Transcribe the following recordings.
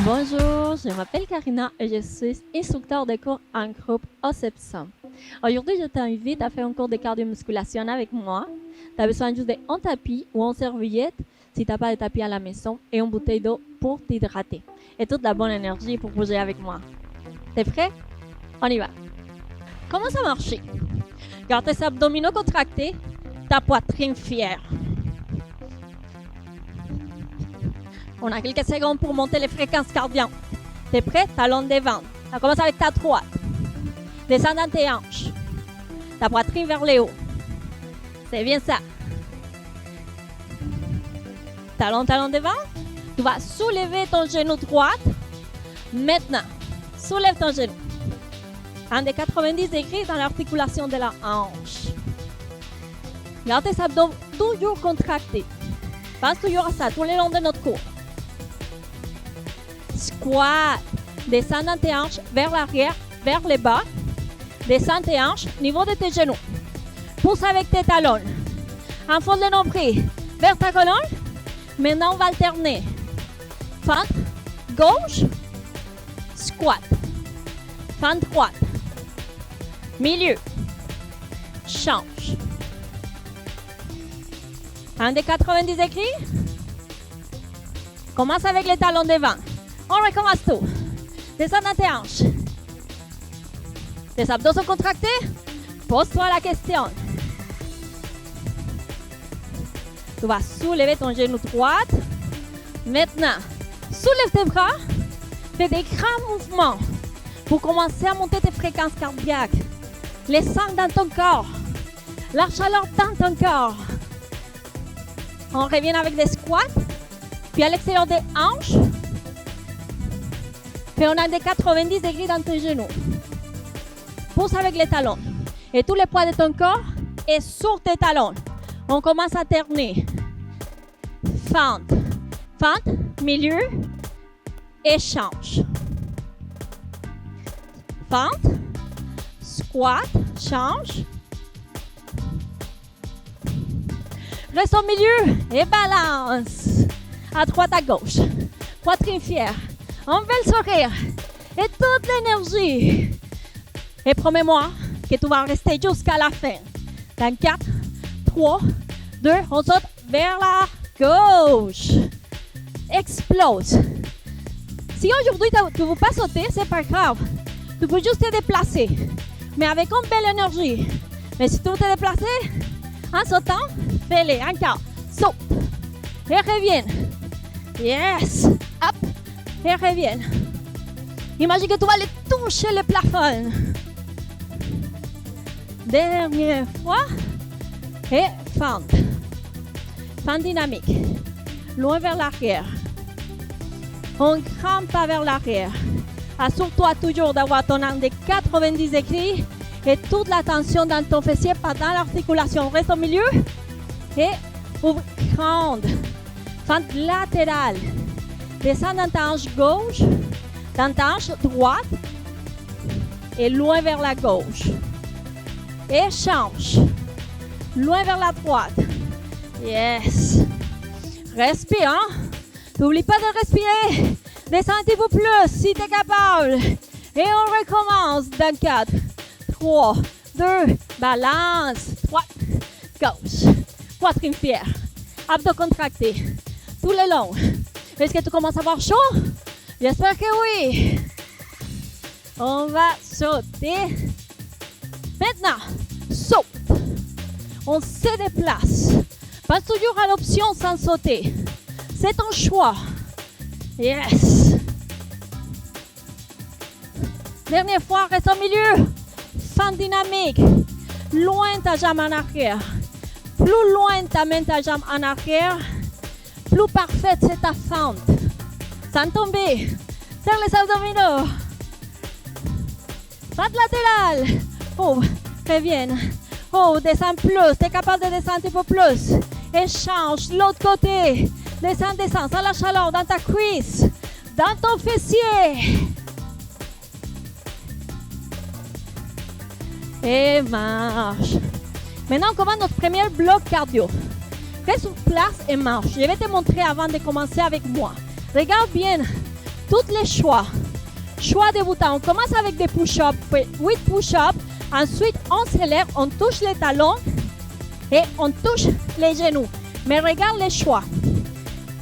Bonjour, je m'appelle Karina et je suis instructeur de cours en groupe OSEPSA. Aujourd'hui, je t'invite à faire un cours de cardio-musculation avec moi. Tu as besoin juste d'un tapis ou une serviette si tu n'as pas de tapis à la maison et une bouteille d'eau pour t'hydrater. Et toute la bonne énergie pour bouger avec moi. T'es prêt? On y va. Comment ça marche? Garde tes abdominaux contractés, ta poitrine fière. On a quelques secondes pour monter les fréquences cardiaques. T'es prêt? Talon devant. Ça commence avec ta droite. Descends dans tes hanches. Ta poitrine vers le haut. C'est bien ça. Talon devant. Tu vas soulever ton genou droit. Maintenant, soulève ton genou. Un des 90 degrés dans l'articulation de la hanche. Garde tes abdos toujours contractés. Passe toujours à ça tout le long de notre cours. Squat. Descends dans tes hanches vers l'arrière, vers le bas. Descends tes hanches au niveau de tes genoux. Pousse avec tes talons. Enfonce le nombril vers ta colonne. Maintenant, on va alterner. Fente gauche, squat. Fente droite. Milieu. Change. Un des 90 degrés. Commence avec les talons devant. On recommence tout. Descends dans tes hanches. Tes abdos sont contractés? Pose-toi la question. Tu vas soulever ton genou droit. Maintenant, soulève tes bras. Fais des grands mouvements pour commencer à monter tes fréquences cardiaques. Les sang dans ton corps. La chaleur dans ton corps. On revient avec des squats. Puis à l'extérieur des hanches. Puis on a des 90 degrés dans tes genoux. Pousse avec les talons. Et tout le poids de ton corps est sur tes talons. On commence à alterner. Fente. Fente, milieu, échange. Fente, squat, change. Reste au milieu et balance. À droite, à gauche. Poitrine fière. Un bel sourire. Et toute l'énergie. Et promets-moi que tu vas rester jusqu'à la fin. Dans 4, 3, 2, on saute vers la gauche. Explose. Si aujourd'hui tu ne veux pas sauter, c'est pas grave. Tu peux juste te déplacer. Mais avec une belle énergie. Mais si tu veux te déplacer, en sautant, fais-le encore. Saute. Et reviens. Yes. Hop. Et reviens. Imagine que tu vas aller toucher le plafond. Dernière fois. Et fente. Fente dynamique. Loin vers l'arrière. Un grand pas vers l'arrière. Assure-toi toujours d'avoir ton angle de 90 degrés et toute la tension dans ton fessier pendant l'articulation. Reste au milieu. Et ouvre grande. Fente latérale. Descends dans ta hanche gauche, dans ta hanche droite et loin vers la gauche. Échange. Loin vers la droite. Yes. Respire. Hein? N'oublie pas de respirer. Descends un petit peu plus si tu es capable. Et on recommence dans 4, 3, 2, balance. Droite, gauche. Poitrine fière. Abdos contractés. Tout le long. Est-ce que tu commences à avoir chaud? J'espère que oui. On va sauter. Maintenant, saute. On se déplace. Passe toujours à l'option sans sauter. C'est ton choix. Yes. Dernière fois, reste au milieu. Fente dynamique. Loin ta jambe en arrière. Plus loin t'amènes ta jambe en arrière. Plus parfaite, c'est ta fente. Sans tomber. Serre les abdominaux. Fente latérale. Oh, reviens. Oh, descends plus. Tu es capable de descendre un petit peu plus. Échange. L'autre côté. Descends, descends. Sens la chaleur dans ta cuisse. Dans ton fessier. Et marche. Maintenant, on commence notre premier bloc cardio. Reste sur place et marche. Je vais te montrer avant de commencer avec moi. Regarde bien tous les choix. Choix débutant. On commence avec des push-ups. 8 push-ups. Ensuite, on s'élève, on touche les talons et on touche les genoux. Mais regarde les choix.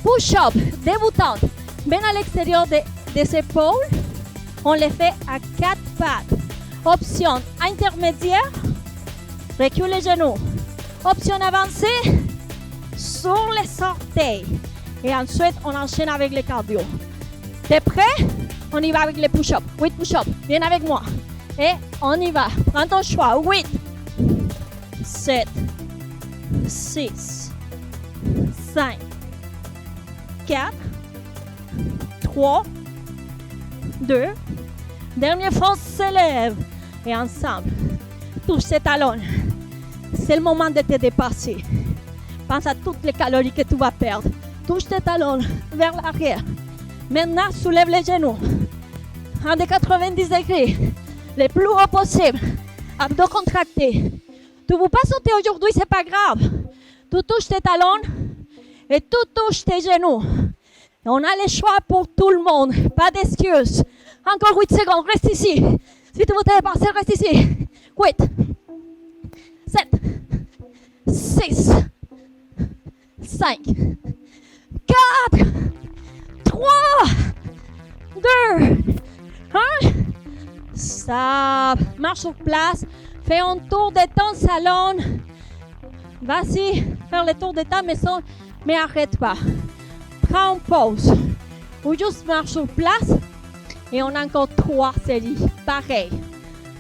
Push-up débutant. Bien à l'extérieur des épaules. On les fait à 4 pattes. Option intermédiaire. Recule les genoux. Option avancée. Sur les orteils. Et ensuite, on enchaîne avec le cardio. T'es prêt? On y va avec les push-ups. 8 push-ups. Viens avec moi. Et on y va. Prends ton choix. 8, 7, 6, 5, 4, 3, 2. Dernière fois, on s'élève. Et ensemble, touche tes talons. C'est le moment de te dépasser. Pense à toutes les calories que tu vas perdre. Touche tes talons vers l'arrière. Maintenant, soulève les genoux. En des 90 degrés. Le plus haut possible. Abdos contractés. Tu ne veux pas sauter aujourd'hui, c'est pas grave. Tu touches tes talons et tu touches tes genoux. Et on a les choix pour tout le monde. Pas d'excuses. Encore 8 secondes. Reste ici. Si tu veux te dépasser, reste ici. 8, 7, 6, 5, 4, 3, 2, 1. Stop. Marche sur place. Fais un tour de ton salon. Vas-y, faire le tour de ta maison, mais arrête pas. Prends une pause. Ou juste marche sur place. Et on a encore 3 séries. Pareil.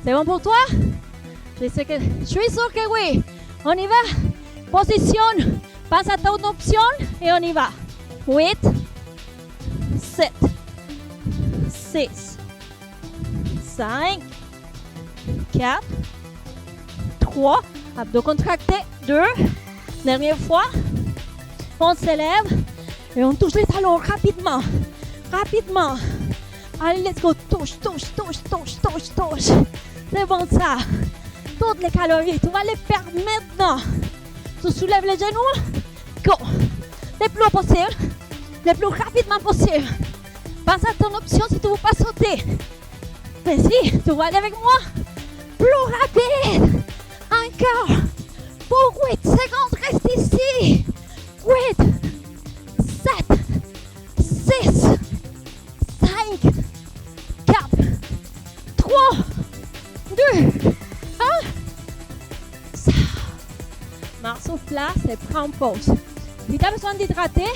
C'est bon pour toi? Je suis sûre que oui. On y va. Positionne. Passe à ton option et on y va. 8, 7, 6, 5, 4, 3, abdos contractés, 2, dernière fois, on s'élève et on touche les talons rapidement, rapidement. Allez, let's go, touche, touche, touche, touche, touche, touche. C'est bon ça. Toutes les calories, tu vas les perdre maintenant. Tu soulèves les genoux, go. Le plus haut possible, le plus rapidement possible. Pense à ton option si tu ne veux pas sauter. Mais si, tu vas aller avec moi. Plus rapide. Encore. Pour 8 secondes, reste ici. 8, 7, 6, 5, 4, 3, 2, 1. Ça. Marche sur place et prends une pause. Si tu as besoin d'hydrater,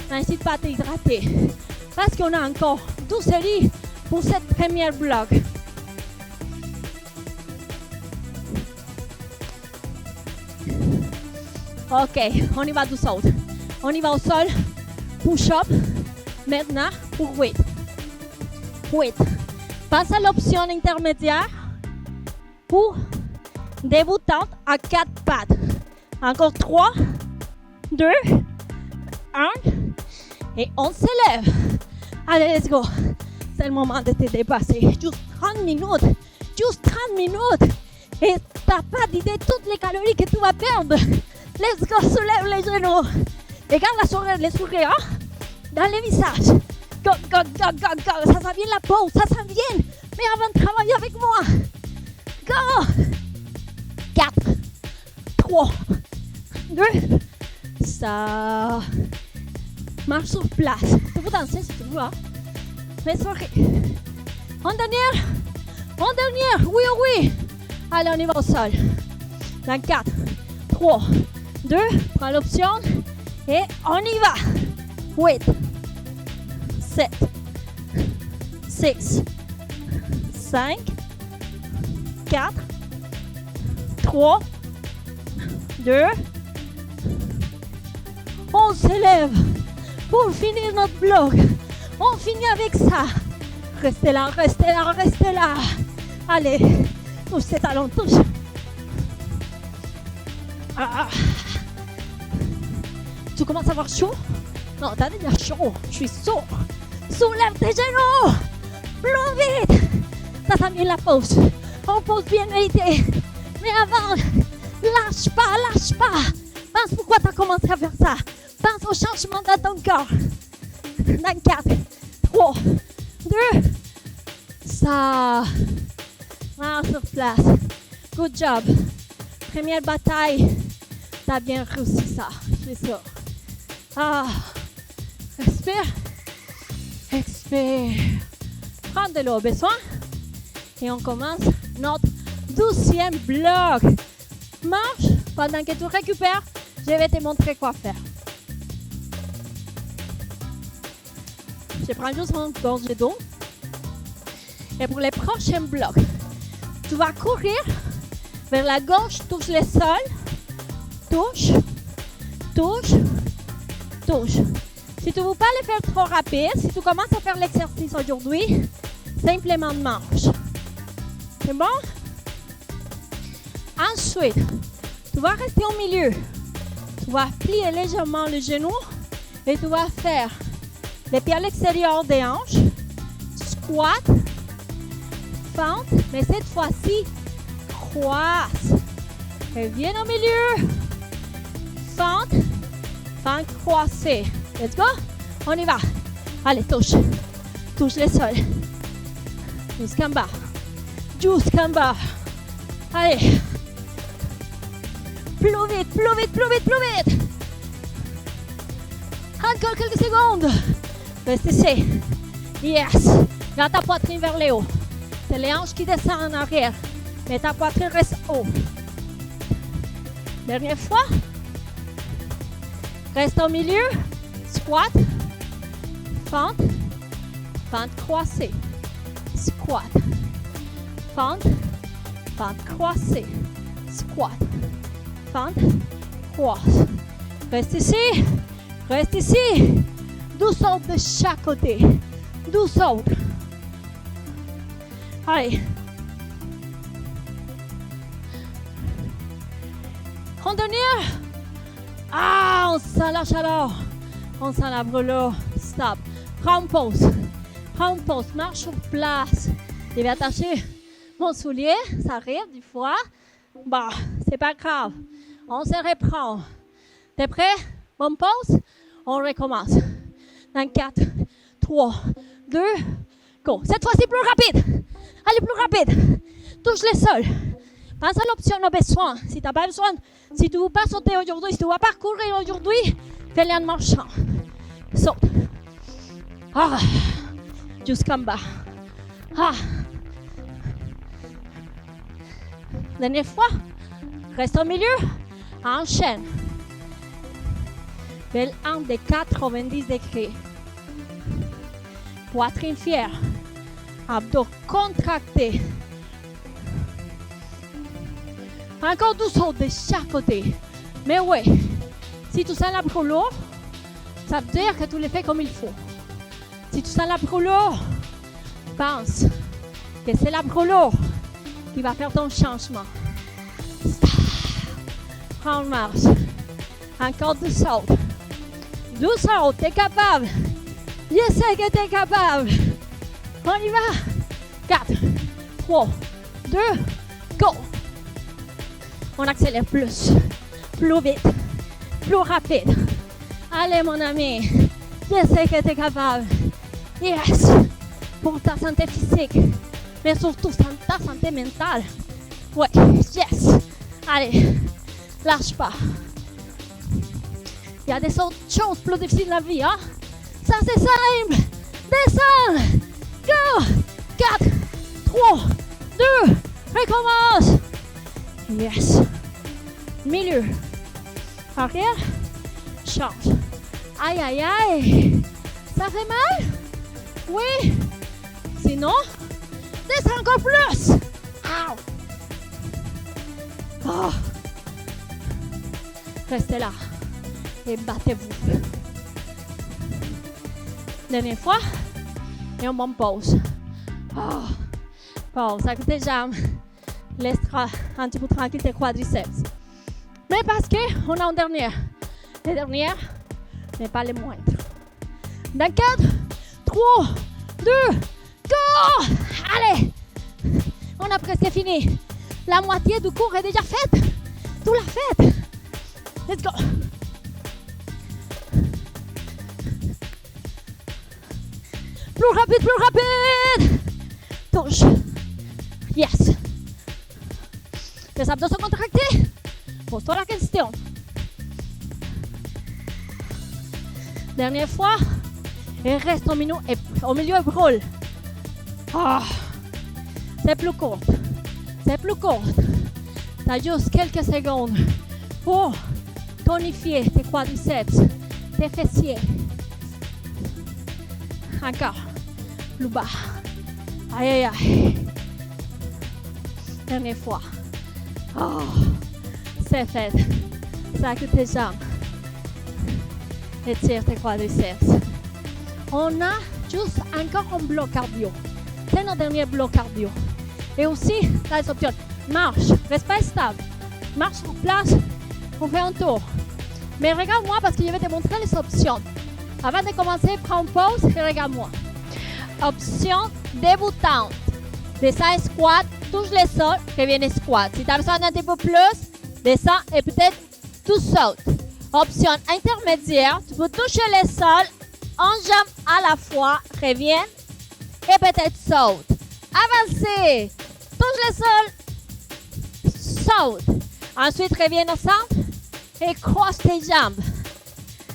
n'incite pas à t'hydrater. Parce qu'on a encore 12 séries pour cette première bloc. Ok, on y va tout seul. On y va au sol. Push-up. Maintenant, pour 8. 8. Passe à l'option intermédiaire pour débutante à 4 pattes. Encore 3, 2, 1. Et on s'élève. Allez, let's go. C'est le moment de te dépasser. Juste 30 minutes. Juste 30 minutes. Et t'as pas d'idée de toutes les calories que tu vas perdre. Let's go, soulève les genoux. Et garde les sourires dans le visage. Go, go, go, go, go. Ça s'en vient la pause, ça s'en vient. Mais avant de travailler avec moi. Go. 4, 3, 2. Ça. Marche sur place. Tu peux danser si tu veux. Hein? Mais soirée. En dernière. Oui, oui. Allez, on y va au sol. Dans 4, 3, 2. Prends l'option. Et on y va. 8, 7, 6, 5, 4, 3, 2. On s'élève pour finir notre bloc. On finit avec ça. Restez là, restez là, restez là. Allez, touche ces talons, touche. Ah. Tu commences à avoir chaud? Non, t'as déjà chaud. Je suis sourd. Soulève tes genoux. Plus vite. Ça s'en vient la pause. On pose bien méritée. Mais avant, lâche pas, lâche pas. Pense pourquoi tu as commencé à faire ça. Pense au changement dans ton corps. Dans 4, 3, 3, 2, ça. Marche sur place. Good job. Première bataille. T'as bien réussi ça. C'est ça. Ah. Respire. Expire. Prends de l'eau, besoin. Et on commence notre 12e bloc. Marche. Pendant que tu récupères, je vais te montrer quoi faire. Je prends juste une gorgée d'eau. Et pour les prochains blocs, tu vas courir vers la gauche, touche le sol. Touche, touche, touche. Si tu ne veux pas le faire trop rapide, si tu commences à faire l'exercice aujourd'hui, simplement marche. C'est bon? Ensuite, tu vas rester au milieu. Tu vas plier légèrement le genou et tu vas faire les pieds à l'extérieur des hanches, squat, fente, mais cette fois-ci, croise. Reviens au milieu, fente, fente croisée. Let's go. On y va. Allez, touche. Touche le sol. Jusqu'en bas. Jusqu'en bas. Allez. Plus vite, plus vite, plus vite, plus vite. Encore quelques secondes. Reste ici. Yes. Garde ta poitrine vers le haut. C'est les hanches qui descendent en arrière. Mais ta poitrine reste haut. Dernière fois. Reste au milieu. Squat. Fente. Fente croisée. Squat. Fente. Fente croisée. Squat. Fente. Croise. Reste ici. Reste ici. 12 autres de chaque côté. 12 autres. Allez. En dernière. Ah, on sent la chaleur. On sent la brûlure. Stop. Prends une pause. Prends une pause. Marche sur place. Je vais attacher mon soulier. Ça arrive des fois. Bah, c'est pas grave. On se reprend. T'es prêt? Bonne pause. On recommence. Dans 4, 3, 2, go. Cette fois-ci, plus rapide. Allez, plus rapide. Touche le sol. Pense à l'option au besoin. Si tu n'as pas besoin, si tu ne veux pas sauter aujourd'hui, si tu ne veux pas courir aujourd'hui, fais-le en marchant. Saute. Ah. Jusqu'en bas. Ah. Dernière fois. Reste au milieu. Enchaîne. Bel angle de 90 degrés. Poitrine fière. Abdos contractés. Encore 12 autres de chaque côté. Mais oui, si tu sens la brûlure, ça veut dire que tu le fais comme il faut. Si tu sens la brûlure, pense que c'est la brûlure qui va faire ton changement. Prends une marche. Encore 12 autres. 12 autres, t'es capable. Je sais que t'es capable. On y va. 4, 3, 2, go. On accélère plus vite, plus rapide. Allez, mon ami, je sais que tu es capable. Yes, pour ta santé physique, mais surtout ta santé mentale. Ouais, yes. Allez, lâche pas. Il y a des autres choses plus difficiles dans la vie, hein? Ça, c'est simple. Descends. Go. 4, 3, 2, recommence. Yes. Milieu. Arrière. Change. Aïe, aïe, aïe. Ça fait mal? Oui. Sinon, descends encore plus. Ow. Oh. Restez là. Et battez-vous. Dernière fois. Et on monte pause. Oh. Pause avec tes jambes. Laisse un petit peu tranquille tes quadriceps. Mais parce qu'on a une dernière. Les dernières, mais pas les moindres. Dans 4, 3, 2, go! Allez! On a presque fini. La moitié du cours est déjà faite. Tout l'a fait. Let's go! Plus plus rapide, plus rapide. Touche. Yes. Les abdos sont contractés. Pose-toi la question. Dernière fois. Et reste au milieu et roule. Ah. C'est plus court. C'est plus court. Tu as juste quelques secondes pour tonifier tes quadriceps, tes fessiers. Encore. Plus bas. Aïe, aïe, aïe. Dernière fois. Oh, c'est fait. Sacre tes jambes. Étire tes quadriceps. On a juste encore un bloc cardio. C'est notre dernier bloc cardio. Et aussi, là, les options. Marche, reste pas stable. Marche sur place, on fait un tour. Mais regarde-moi parce que je vais te montrer les options. Avant de commencer, prends une pause et regarde-moi. Option débutante. Descends squat, touche le sol, reviens squat. Si tu as besoin d'un petit peu plus, descends et peut-être tu sautes. Option intermédiaire, tu peux toucher le sol, une jambe à la fois, reviens et peut-être saute. Avancez, touche le sol, saute. Ensuite, reviens au centre et croise tes jambes.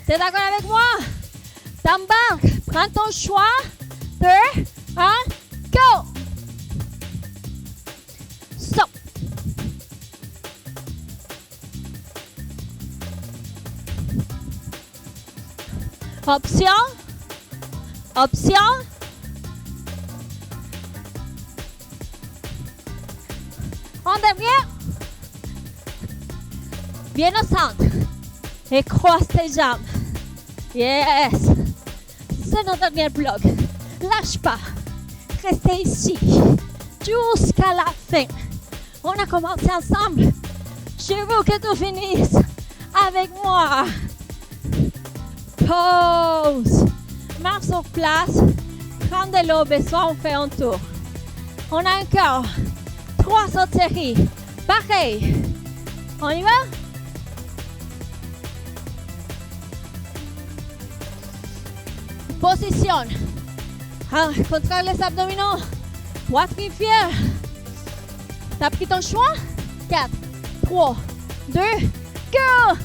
Tu es d'accord avec moi? T'embarques, prends ton choix. 2, 1, go! Saute. Option. Option. En dernier. Viens au centre. Et croise tes jambes. Yes. C'est notre dernier bloc. Lâche pas. Restez ici. Jusqu'à la fin. On a commencé ensemble. Je veux que tu finisses avec moi. Pause. Marche sur place. Prends de l'eau, besoin, on fait un tour. On a encore 3 autres séries. Pareil. On y va? Position. Contraire les abdominaux. Poitrine fière. T'as pris ton choix? 4, 3, 2, go!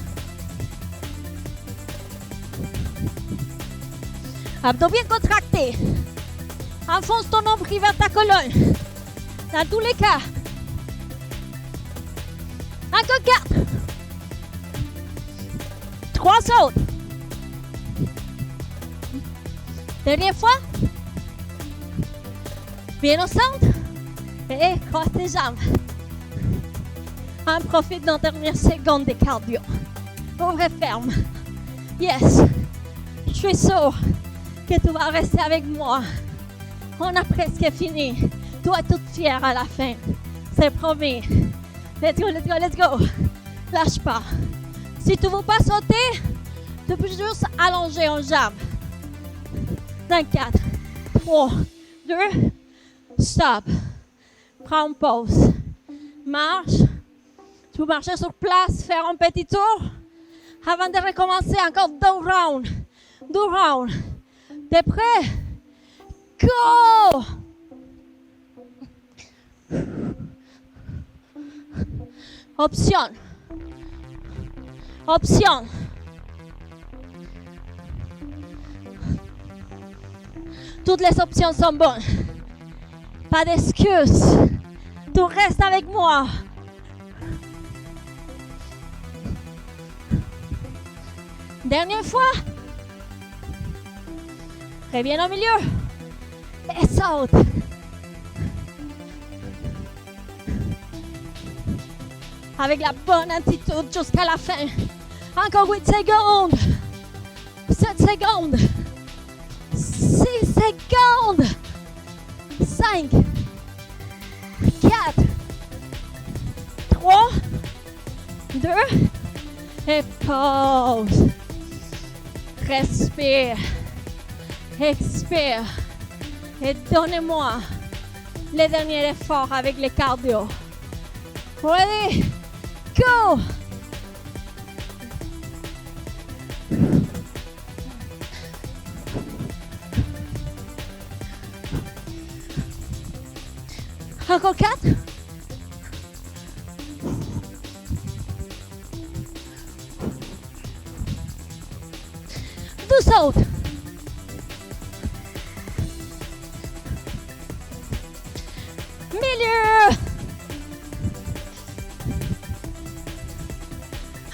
Abdos bien contractés. Enfonce ton nombril vers ta colonne. Dans tous les cas. Encore 4. 3 autres. Dernière fois. Viens au centre. Et croise tes jambes. On profite dans la dernière seconde de cardio. On referme. Yes. Je suis sûre que tu vas rester avec moi. On a presque fini. Tu es toute fière à la fin. C'est promis. Let's go, let's go, let's go. Lâche pas. Si tu ne veux pas sauter, tu peux juste allonger une jambe. Dans 4, 3, 2, stop. Prends une pause. Marche. Tu peux marcher sur place, faire un petit tour. Avant de recommencer, encore 2 rounds. 2 rounds. T'es prêt? Go! Option. Option. Toutes les options sont bonnes. Pas d'excuses. Tu restes avec moi. Dernière fois. Reviens au milieu. Et saute. Avec la bonne attitude jusqu'à la fin. Encore 8 secondes. 7 secondes. 6 secondes. 5. 4. 3. 2. Et pause. Respire. Expire. Et donnez-moi le dernier effort avec le cardio. Ready? Go! Encore 4. Douze autres. Milieu.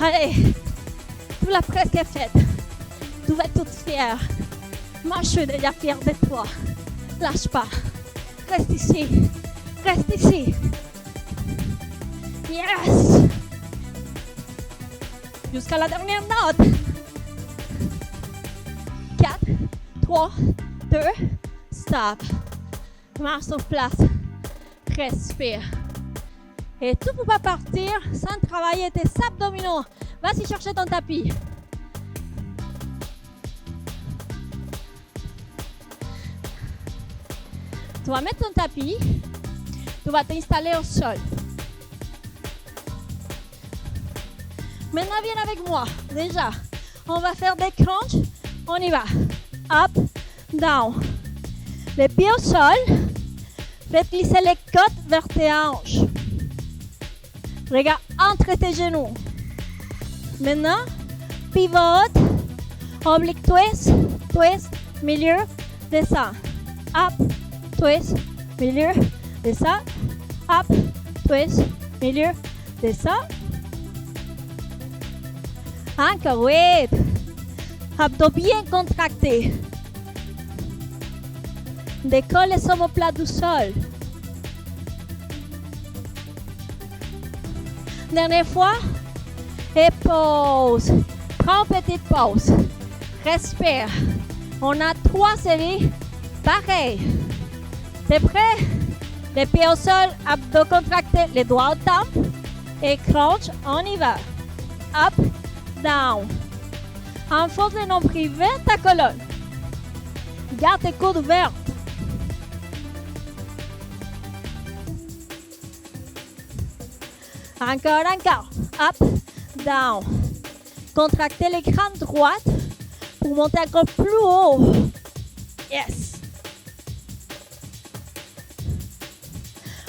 Allez, tout la presque est faite. Tu vas être toute fière. Moi, je suis déjà fière de toi. Lâche pas. Reste ici. Reste ici. Yes. Jusqu'à la dernière note. 4, 3, 2, stop. Marche sur place. Respire. Et tu ne peux pas partir sans travailler tes abdominaux. Vas-y chercher ton tapis. Tu vas mettre ton tapis. Tu vas t'installer au sol. Maintenant, viens avec moi. Déjà, on va faire des crunchs. On y va. Up, down. Les pieds au sol. Faites glisser les côtes vers tes hanches. Regarde entre tes genoux. Maintenant, pivote. Oblique twist. Twist. Milieu. Descend. Up. Twist. Milieu. Descend. Up. Twist. Milieu. Descend. Encore, oui. Abdos bien contractés. Décolle les omoplates du sol. Dernière fois. Et pause. Prends une petite pause. Respire. On a 3 séries. Pareil. T'es prêt? Les pieds au sol, abdos contractés, les doigts au temple. Et crunch, on y va. Up, down. Enfonce le nombril vers ta colonne. Garde tes coudes ouverts. Encore. Up, down. Contractez les crânes droites pour monter encore plus haut. Yes.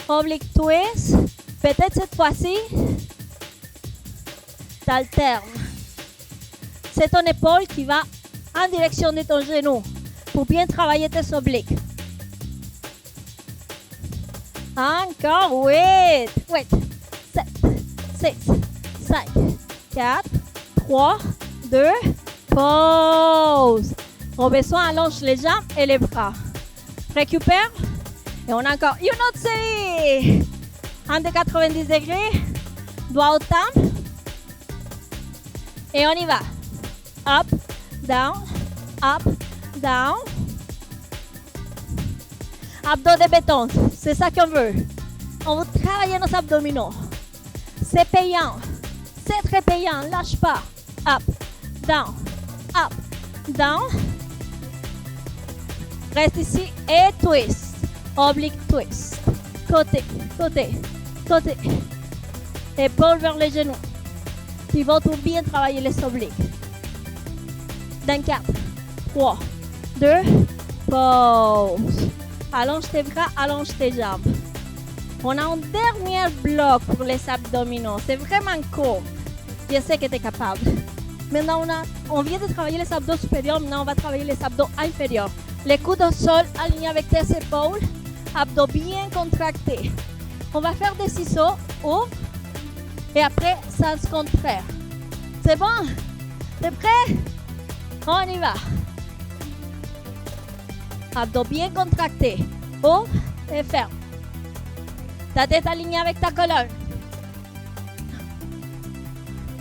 Oblique twist. Peut-être cette fois-ci, t'alternes. C'est ton épaule qui va en direction de ton genou pour bien travailler tes obliques. Encore 8, 7, 6, 5, 4, 3, 2, pause. Au besoin, allonge les jambes et les bras. Récupère. Et on a encore une autre série. Un de 90 degrés. Doigt au temple. Et on y va. Up, down, up, down. Abdos de béton. C'est ça qu'on veut. On veut travailler nos abdominaux. C'est payant. C'est très payant. Lâche pas. Up, down, up, down. Reste ici et twist. Oblique twist. Côté, côté, côté. Épaule vers les genoux. Pivot pour bien travailler les obliques. Dans 4, 3, 2, pause. Allonge tes bras, allonge tes jambes. On a un dernier bloc pour les abdominaux. C'est vraiment court. Je sais que tu es capable. Maintenant, on vient de travailler les abdos supérieurs. Maintenant, on va travailler les abdos inférieurs. Les coudes au sol, alignés avec tes épaules. Abdos bien contractés. On va faire des ciseaux. Ouvre. Et après, sens contraire. C'est bon? T'es prêt? On y va. Abdos bien contractés. Ouvre et ferme. Ta tête alignée avec ta colonne.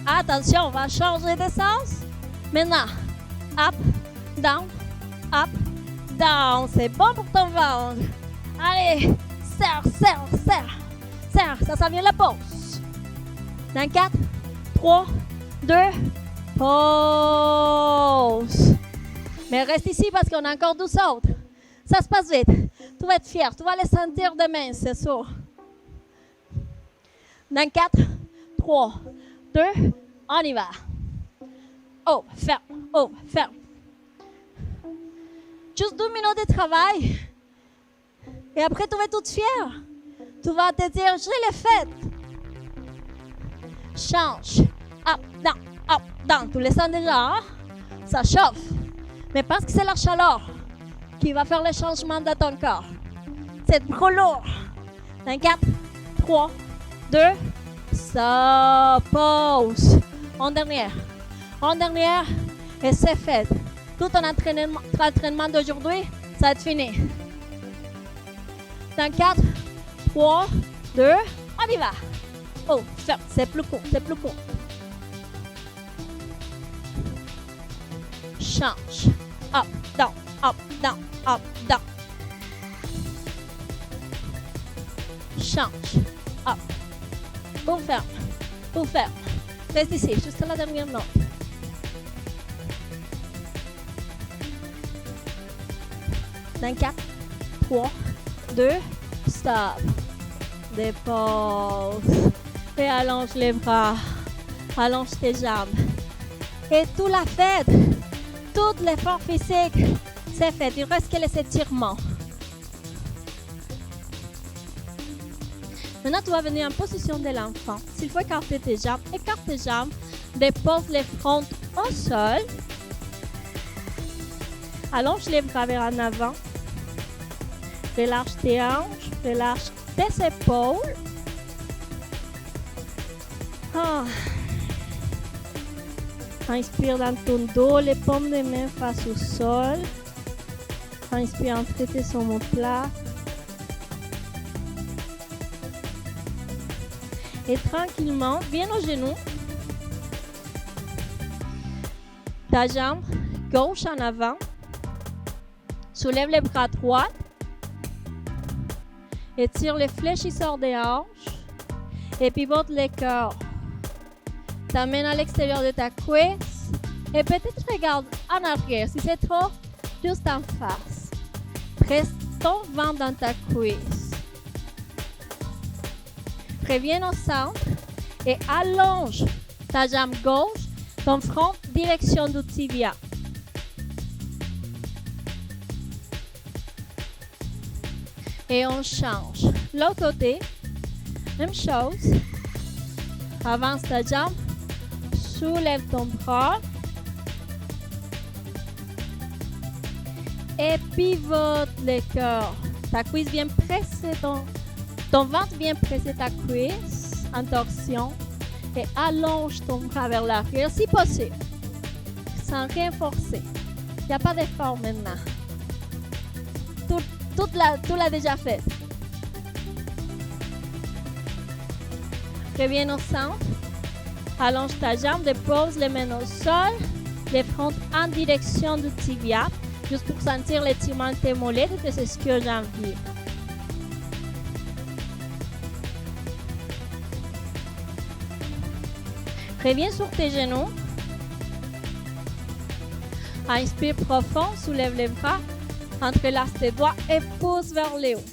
Attention, on va changer de sens. Maintenant, up, down, up, down. C'est bon pour ton ventre. Allez, serre, serre, serre. Serre, ça vient la pause. Dans 4, 3, 2, pause. Mais reste ici parce qu'on a encore 12 autres. Ça se passe vite. Tu vas être fier. Tu vas les sentir demain, c'est sûr. Dans 4, 3, 2, on y va. Oh, ferme. Oh, ferme. Juste 2 minutes de travail. Et après, tu vas être toute fière. Tu vas t'étirer les fêtes. Change. Up, down. Tu le sens déjà, hein? Ça chauffe. Mais parce que c'est la chaleur qui va faire le changement de ton corps. C'est trop lourd. Dans 4, 3, 2, ça pause. En dernière. Et c'est fait. Tout ton entraînement d'aujourd'hui, ça va être fini. Dans 4, 3, 2, on y va. Oh, ferme, c'est plus court. Change. Up, down. Change. Up. Pour ferme. Reste ici, jusqu'à la dernière note. Dans 4, 3, 2, stop. Dépose. Et allonge les bras. Allonge tes jambes. Et tout la fête. Tout l'effort physique, c'est fait. Il reste que les étirements. Maintenant, tu vas venir en position de l'enfant. S'il faut écarter tes jambes, écarte tes jambes. Dépose les fronts au sol. Allonge les bras vers en avant. Relâche tes hanches. Relâche tes épaules. Inspire dans ton dos, les paumes des mains face au sol. Inspire entre tes omoplates. Et tranquillement, viens aux genoux. Ta jambe gauche en avant. Soulève les bras droits. Étire les fléchisseurs des hanches. Et pivote les corps. T'amènes à l'extérieur de ta cuisse. Et peut-être regarde en arrière. Si c'est trop, juste en face. Presse ton ventre dans ta cuisse. Reviens au centre et allonge ta jambe gauche, ton front direction du tibia. Et on change. L'autre côté, même chose. Avance ta jambe, soulève ton bras et pivote le corps. Ta cuisse vient presser ton ventre vient presser ta cuisse en torsion et allonge ton bras vers l'arrière si possible, sans rien forcer. Il n'y a pas d'effort maintenant. Tout l'a déjà fait. Reviens au centre. Allonge ta jambe, dépose les mains au sol, les fronts en direction du tibia, juste pour sentir l'étirement de tes mollets et de tes ischio-jambiers. Reviens sur tes genoux. Inspire profond, soulève les bras, entrelace tes doigts et pousse vers le haut.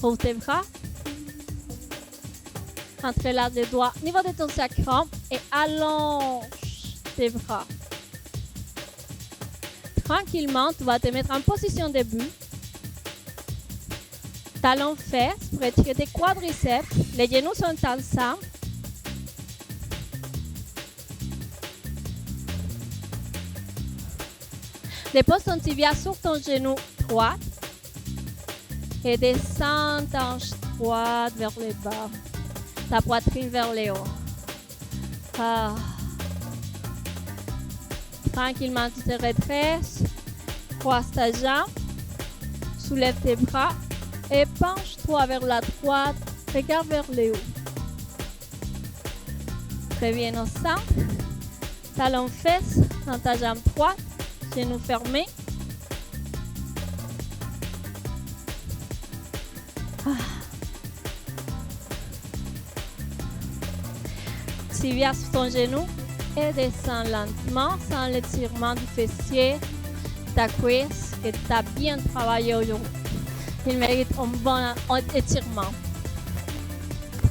Ouvre tes bras. Entrelace les doigts au niveau de ton sacrum et allonge tes bras. Tranquillement, tu vas te mettre en position début. Talons fesses pour étirer tes quadriceps. Les genoux sont ensemble. Dépose ton tibia sur ton genou droit et descends ta hanche droite vers le bas. Ta poitrine vers le haut. Tranquillement, tu te redresses. Croise ta jambe. Soulève tes bras. Et penche-toi vers la droite. Regarde vers le haut. Reviens au centre. Talons fesses dans ta jambe droite. Genoux fermés. Tibia sur ton genou et descends lentement sans l'étirement du fessier, ta cuisse que tu as bien travaillé aujourd'hui. Il mérite un bon étirement.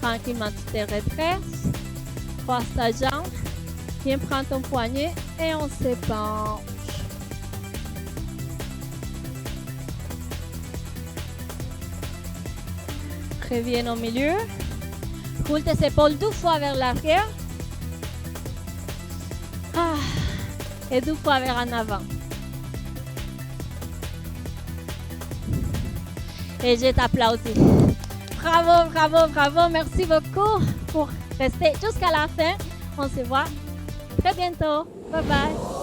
Tranquillement, tu te redresses, croise ta jambe, viens prendre ton poignet et on s'épanche. Reviens au milieu. Roule tes épaules 2 fois vers l'arrière. Et 2 fois vers en avant. Et je t'applaudis. Bravo, bravo, bravo. Merci beaucoup pour rester jusqu'à la fin. On se voit très bientôt. Bye bye.